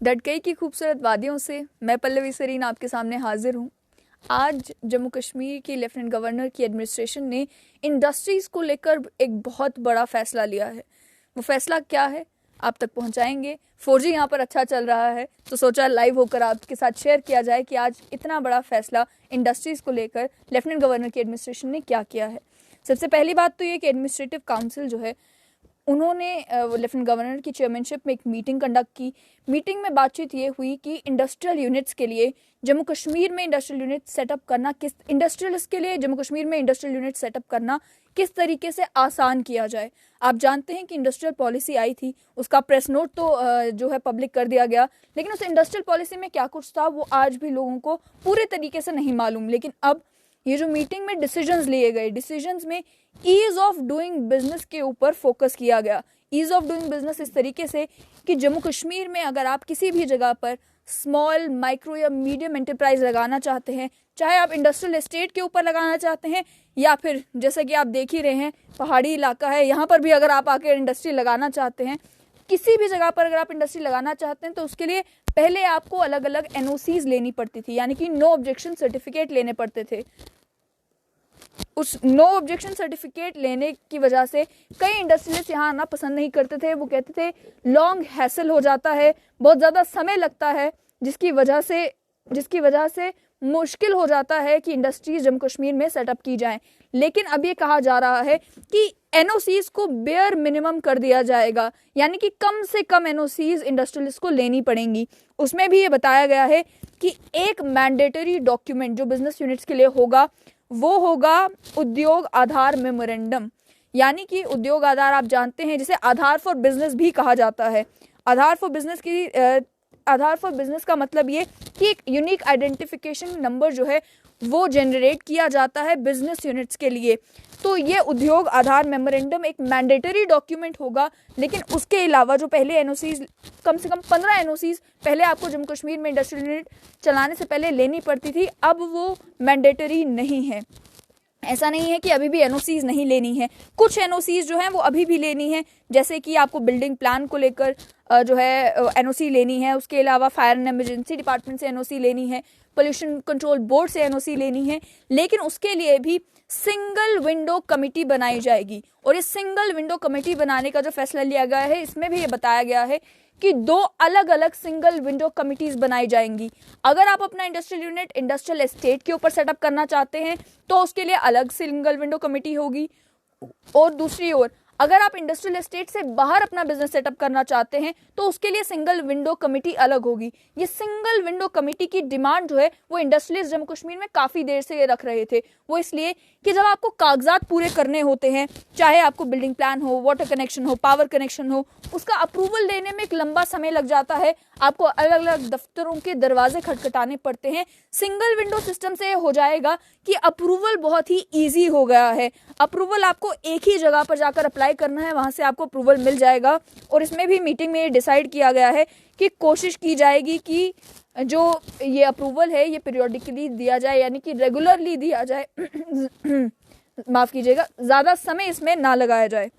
डडकई की खूबसूरत वादियों से मैं पल्लवी सरीन आपके सामने हाजिर हूँ। आज जम्मू कश्मीर की लेफ्टिनेंट गवर्नर की एडमिनिस्ट्रेशन ने इंडस्ट्रीज़ को लेकर एक बहुत बड़ा फैसला लिया है। वो फैसला क्या है आप तक पहुंचाएंगे। 4G यहाँ पर अच्छा चल रहा है तो सोचा लाइव होकर आपके साथ शेयर किया जाए कि आज इतना बड़ा फैसला इंडस्ट्रीज़ को लेकर लेफ्टिनेंट गवर्नर की एडमिनिस्ट्रेशन ने क्या किया है। सबसे पहली बात तो ये कि एडमिनिस्ट्रेटिव काउंसिल जो है उन्होंने लेफ्टिनेंट गवर्नर की चेयरमैनशिप में एक मीटिंग कंडक्ट की। मीटिंग में बातचीत ये हुई कि इंडस्ट्रियल यूनिट्स के लिए जम्मू कश्मीर में इंडस्ट्रियल यूनिट सेटअप करना किस तरीके से आसान किया जाए। आप जानते हैं कि इंडस्ट्रियल पॉलिसी आई थी, उसका प्रेस नोट तो जो है पब्लिक कर दिया गया, लेकिन उस इंडस्ट्रियल पॉलिसी में क्या कुछ था वो आज भी लोगों को पूरे तरीके से नहीं मालूम। लेकिन अब ये जो मीटिंग में डिसीजंस लिए गए, डिसीजंस में ईज ऑफ डूइंग बिजनेस के ऊपर फोकस किया गया। ईज ऑफ डूइंग बिजनेस इस तरीके से कि जम्मू कश्मीर में अगर आप किसी भी जगह पर स्मॉल, माइक्रो या मीडियम एंटरप्राइज लगाना चाहते हैं, चाहे आप इंडस्ट्रियल एस्टेट के ऊपर लगाना चाहते हैं या फिर जैसे कि आप देख ही रहे हैं पहाड़ी इलाका है, यहाँ पर भी अगर आप आके इंडस्ट्री लगाना चाहते हैं, किसी भी जगह पर अगर आप इंडस्ट्री लगाना चाहते हैं तो उसके लिए पहले आपको अलग अलग NOCs लेनी पड़ती थी, यानी कि नो ऑब्जेक्शन सर्टिफिकेट लेने पड़ते थे। उस नो ऑब्जेक्शन सर्टिफिकेट लेने की वजह से कई इंडस्ट्रियलिस्ट यहाँ आना पसंद नहीं करते थे। वो कहते थे लॉन्ग हैसल हो जाता है, बहुत ज़्यादा समय लगता है, जिसकी वजह से मुश्किल हो जाता है कि इंडस्ट्रीज जम्मू कश्मीर में सेटअप की जाएं। लेकिन अब ये कहा जा रहा है कि NOCs को बेयर मिनिमम कर दिया जाएगा, यानी कि कम से कम NOCs इंडस्ट्रियलिस्ट को लेनी पड़ेंगी। उसमें भी ये बताया गया है कि एक मैंडेटरी डॉक्यूमेंट जो बिजनेस यूनिट्स के लिए होगा वो होगा उद्योग आधार मेमोरेंडम। यानी कि उद्योग आधार आप जानते हैं जिसे आधार फॉर बिजनेस भी कहा जाता है। आधार फॉर बिजनेस का मतलब ये कि एक यूनिक आइडेंटिफिकेशन नंबर जो है वो जनरेट किया जाता है बिजनेस यूनिट्स के लिए। तो ये उद्योग आधार मेमोरेंडम एक मैंडेटरी डॉक्यूमेंट होगा। लेकिन उसके अलावा जो पहले NOCs, कम से कम 15 NOCs पहले आपको जम्मू कश्मीर में इंडस्ट्रियल यूनिट चलाने से पहले लेनी पड़ती थी, अब वो मैंडेटरी नहीं है। ऐसा नहीं है कि अभी भी NOCs नहीं लेनी है, कुछ NOCs जो हैं वो अभी भी लेनी है, जैसे कि आपको बिल्डिंग प्लान को लेकर जो है NOC लेनी है। उसके अलावा फायर एंड इमरजेंसी डिपार्टमेंट से NOC लेनी है, पोल्यूशन कंट्रोल बोर्ड से NOC लेनी है। लेकिन उसके लिए भी सिंगल विंडो कमेटी बनाई जाएगी। और इस सिंगल विंडो कमेटी बनाने का जो फैसला लिया गया है इसमें भी ये बताया गया है कि 2 अलग अलग सिंगल विंडो कमिटीज बनाई जाएंगी। अगर आप अपना इंडस्ट्रियल यूनिट इंडस्ट्रियल एस्टेट के ऊपर सेटअप करना चाहते हैं तो उसके लिए अलग सिंगल विंडो कमेटी होगी, और दूसरी ओर अगर आप इंडस्ट्रियल एस्टेट से बाहर अपना बिजनेस सेटअप करना चाहते हैं तो उसके लिए सिंगल विंडो कमेटी अलग होगी। ये सिंगल विंडो कमेटी की डिमांड जो है वो इंडस्ट्रियलिस्ट जम्मू कश्मीर में काफ़ी देर से ये रख रहे थे। वो इसलिए कि जब आपको कागजात पूरे करने होते हैं, चाहे आपको बिल्डिंग प्लान हो, वाटर कनेक्शन हो, पावर कनेक्शन हो, उसका अप्रूवल लेने में एक लंबा समय लग जाता है। आपको अलग अलग दफ्तरों के दरवाजे खटखटाने पड़ते हैं। सिंगल विंडो सिस्टम से हो जाएगा कि अप्रूवल बहुत ही ईजी हो गया है। अप्रूवल आपको एक ही जगह पर जाकर अप्लाई करना है, वहां से आपको अप्रूवल मिल जाएगा। और इसमें भी मीटिंग में डिसाइड किया गया है कि कोशिश की जाएगी कि जो ये अप्रूवल है ये पीरियोडिकली दिया जाए, यानी कि रेगुलरली दिया जाए। माफ कीजिएगा, ज़्यादा समय इसमें ना लगाया जाए।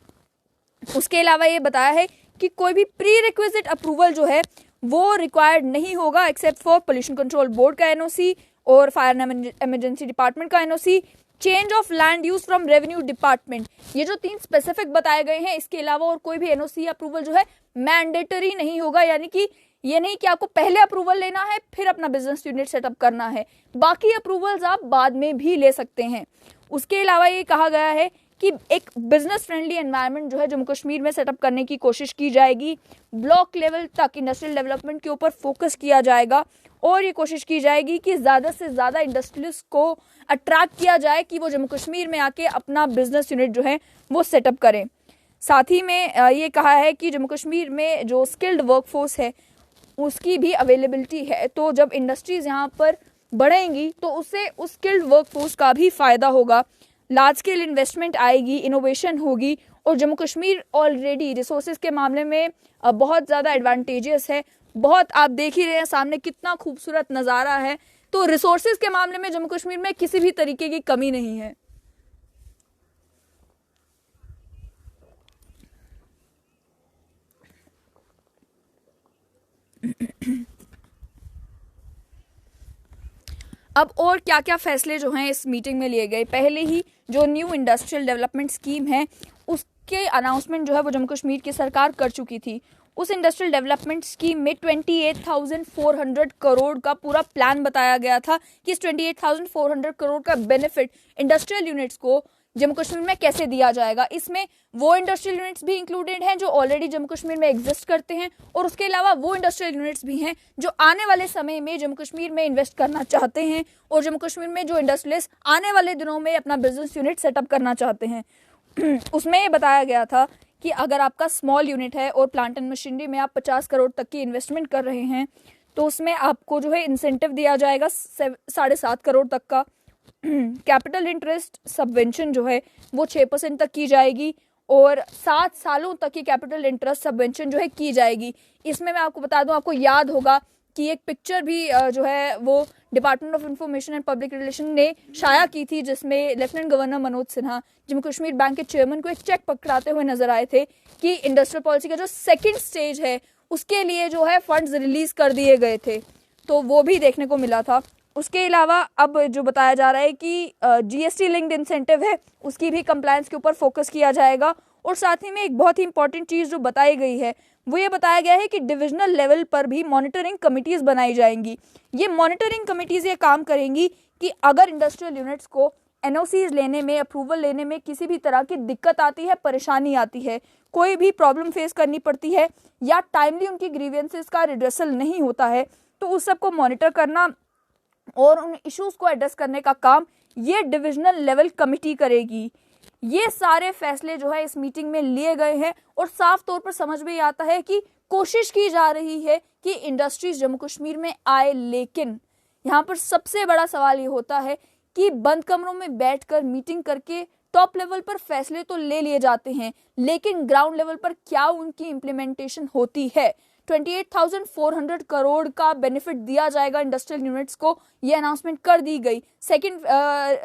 उसके अलावा ये बताया है कि कोई भी प्री रिक्विजिट अप्रूवल जो है वो रिक्वायर्ड नहीं होगा except for pollution control board का NOC और फायर एंड इमरजेंसी डिपार्टमेंट का NOC, change of land use from revenue department. ये जो 3 स्पेसिफिक बताए गए हैं, इसके अलावा और कोई भी NOC अप्रूवल जो है मैंडेटरी नहीं होगा, यानी कि ये नहीं कि आपको पहले अप्रूवल लेना है फिर अपना बिजनेस यूनिट सेटअप करना है, बाकी अप्रूवल्स आप बाद में भी ले सकते हैं। उसके अलावा ये कहा गया है कि एक बिजनेस फ्रेंडली एनवायरनमेंट जो है जम्मू कश्मीर में सेटअप करने की कोशिश की जाएगी। ब्लॉक लेवल तक इंडस्ट्रियल डेवलपमेंट के ऊपर फोकस किया जाएगा और ये कोशिश की जाएगी कि ज़्यादा से ज़्यादा इंडस्ट्रियलिस्ट को अट्रैक्ट किया जाए कि वो जम्मू कश्मीर में आके अपना बिजनेस यूनिट जो है वो सेटअप करें। साथ ही में ये कहा है कि जम्मू कश्मीर में जो स्किल्ड वर्कफोर्स है उसकी भी अवेलेबिलिटी है, तो जब इंडस्ट्रीज़ यहाँ पर बढ़ेंगी तो उससे उस स्किल्ड वर्कफोर्स का भी फ़ायदा होगा। लार्ज स्केल इन्वेस्टमेंट आएगी, इनोवेशन होगी। और जम्मू कश्मीर ऑलरेडी रिसोर्सेज के मामले में बहुत ज़्यादा एडवांटेजियस है। बहुत आप देख ही रहे हैं सामने कितना खूबसूरत नज़ारा है, तो रिसोर्सेज के मामले में जम्मू कश्मीर में किसी भी तरीके की कमी नहीं है। अब और क्या क्या फैसले जो हैं इस मीटिंग में लिए गए। पहले ही जो न्यू इंडस्ट्रियल डेवलपमेंट स्कीम है उसके अनाउंसमेंट जो है वो जम्मू कश्मीर की सरकार कर चुकी थी। उस इंडस्ट्रियल डेवलपमेंट स्कीम में 28,400 करोड़ का पूरा प्लान बताया गया था कि इस 28,400 करोड़ का बेनिफिट इंडस्ट्रियल यूनिट्स को जम्मू कश्मीर में कैसे दिया जाएगा। इसमें वो इंडस्ट्रियल यूनिट्स भी इंक्लूडेड हैं जो ऑलरेडी जम्मू कश्मीर में एग्जिस्ट करते हैं, और उसके अलावा वो इंडस्ट्रियल यूनिट्स भी हैं जो आने वाले समय में जम्मू कश्मीर में इन्वेस्ट करना चाहते हैं, और जम्मू कश्मीर में जो इंडस्ट्रियलिस्ट आने वाले दिनों में अपना बिजनेस यूनिट सेटअप करना चाहते हैं। उसमें ये बताया गया था कि अगर आपका स्मॉल यूनिट है और प्लांट एंड मशीनरी में आप 50 करोड़ तक की इन्वेस्टमेंट कर रहे हैं तो उसमें आपको जो है इंसेंटिव दिया जाएगा 7.5 करोड़ तक का। कैपिटल इंटरेस्ट सबवेंशन जो है वो 6% तक की जाएगी, और 7 सालों तक की कैपिटल इंटरेस्ट सबवेंशन जो है की जाएगी। इसमें मैं आपको बता दूं, आपको याद होगा कि एक पिक्चर भी जो है वो department of information and public relation ने शाया की थी, जिसमें lieutenant governor Manoj Sinha Jammu Kashmir bank के चेयरमैन को एक चेक पकड़ाते हुए नजर आए थे कि इंडस्ट्रियल पॉलिसी का जो सेकंड स्टेज है उसके लिए जो है फंड्स रिलीज कर दिए गए थे, तो वो भी देखने को मिला था। उसके अलावा अब जो बताया जा रहा है कि जीएसटी लिंक्ड इंसेंटिव है उसकी भी कंप्लायंस के ऊपर फोकस किया जाएगा, और साथ ही में एक बहुत ही इंपॉर्टेंट चीज़ जो बताई गई है वो ये बताया गया है कि डिविजनल लेवल पर भी मॉनिटरिंग कमिटीज़ बनाई जाएंगी। ये मॉनिटरिंग कमिटीज़ ये काम करेंगी कि अगर इंडस्ट्रियल यूनिट्स को एनओसीज लेने में, अप्रूवल लेने में किसी भी तरह की दिक्कत आती है, परेशानी आती है, कोई भी प्रॉब्लम फेस करनी पड़ती है, या टाइमली उनकी ग्रीवेंसेस का रिड्रेसल नहीं होता है, तो उस सब को मॉनिटर करना और उन इश्यूज को एड्रेस करने का काम ये डिविजनल लेवल कमिटी करेगी। ये सारे फैसले जो है इस मीटिंग में लिए गए हैं, और साफ तौर पर समझ में आता है कि कोशिश की जा रही है कि इंडस्ट्रीज जम्मू कश्मीर में आए, लेकिन यहाँ पर सबसे बड़ा सवाल ये होता है कि बंद कमरों में बैठकर मीटिंग करके टॉप लेवल पर फैसले तो ले लिए जाते हैं, लेकिन ग्राउंड लेवल पर क्या उनकी इम्प्लीमेंटेशन होती है। 28,400 करोड़ का बेनिफिट दिया जाएगा इंडस्ट्रियल यूनिट्स को, ये अनाउंसमेंट कर दी गई। सेकंड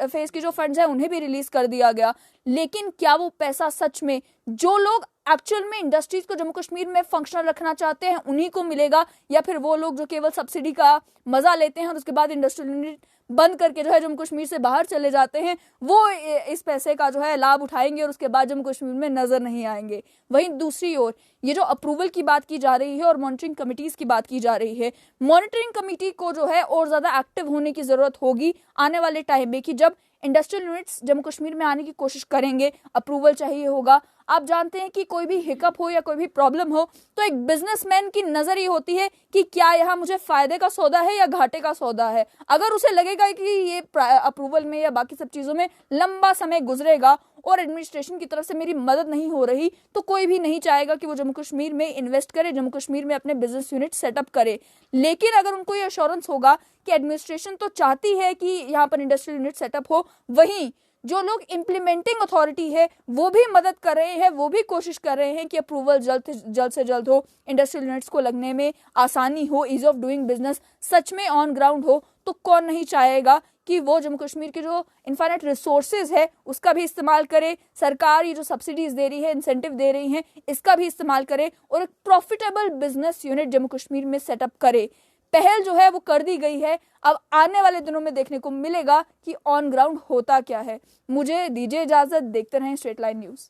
फेज के जो फंड्स हैं उन्हें भी रिलीज कर दिया गया, लेकिन क्या वो पैसा सच में जो लोग एक्चुअल में इंडस्ट्रीज को जम्मू कश्मीर में फंक्शनल रखना चाहते हैं उन्हीं को मिलेगा, या फिर वो लोग जो केवल सब्सिडी का मजा लेते हैं और उसके बाद इंडस्ट्रियल यूनिट बंद करके जो है जम्मू कश्मीर से बाहर चले जाते हैं, वो इस पैसे का जो है लाभ उठाएंगे और उसके बाद जम्मू कश्मीर में नजर नहीं आएंगे। वहीं दूसरी ओर ये जो अप्रूवल की बात की जा रही है और मॉनिटरिंग कमिटीज की बात की जा रही है, मॉनिटरिंग कमिटी को जो है और ज्यादा एक्टिव होने की जरूरत होगी आने वाले टाइम में, कि जब इंडस्ट्रियल यूनिट्स जम्मू कश्मीर में आने की कोशिश करेंगे, अप्रूवल चाहिए होगा। आप जानते हैं कि कोई भी हिकअप हो या कोई भी प्रॉब्लम हो तो एक बिजनेसमैन की नजर ये होती है कि क्या यहाँ मुझे फायदे का सौदा है या घाटे का सौदा है। अगर उसे लगेगा कि ये अप्रूवल में या बाकी सब चीजों में लंबा समय गुजरेगा और एडमिनिस्ट्रेशन की तरफ से मेरी मदद नहीं हो रही, तो कोई भी नहीं चाहेगा कि वो जम्मू कश्मीर में इन्वेस्ट करे, जम्मू कश्मीर में अपने बिजनेस यूनिट सेटअप करे। लेकिन अगर उनको ये अश्योरेंस होगा कि एडमिनिस्ट्रेशन तो चाहती है कि यहाँ पर इंडस्ट्रियल यूनिट सेटअप हो, वहीं जो लोग इम्प्लीमेंटिंग अथॉरिटी है वो भी मदद कर रहे हैं, वो भी कोशिश कर रहे हैं कि अप्रूवल जल्द से जल्द हो, इंडस्ट्रियल यूनिट्स को लगने में आसानी हो, ईज ऑफ डूइंग बिजनेस सच में ऑन ग्राउंड हो, तो कौन नहीं चाहेगा कि वो जम्मू कश्मीर के जो इनफाइनाइट रिसोर्सेज है उसका भी इस्तेमाल करे, सरकार ये जो सब्सिडीज दे रही है, इंसेंटिव दे रही है, इसका भी इस्तेमाल करे और एक profitable business unit Jammu Kashmir में सेटअप करे। पहल जो है वो कर दी गई है, अब आने वाले दिनों में देखने को मिलेगा कि ऑन ग्राउंड होता क्या है। मुझे दीजिए इजाजत, देखते रहें स्ट्रेट लाइन न्यूज।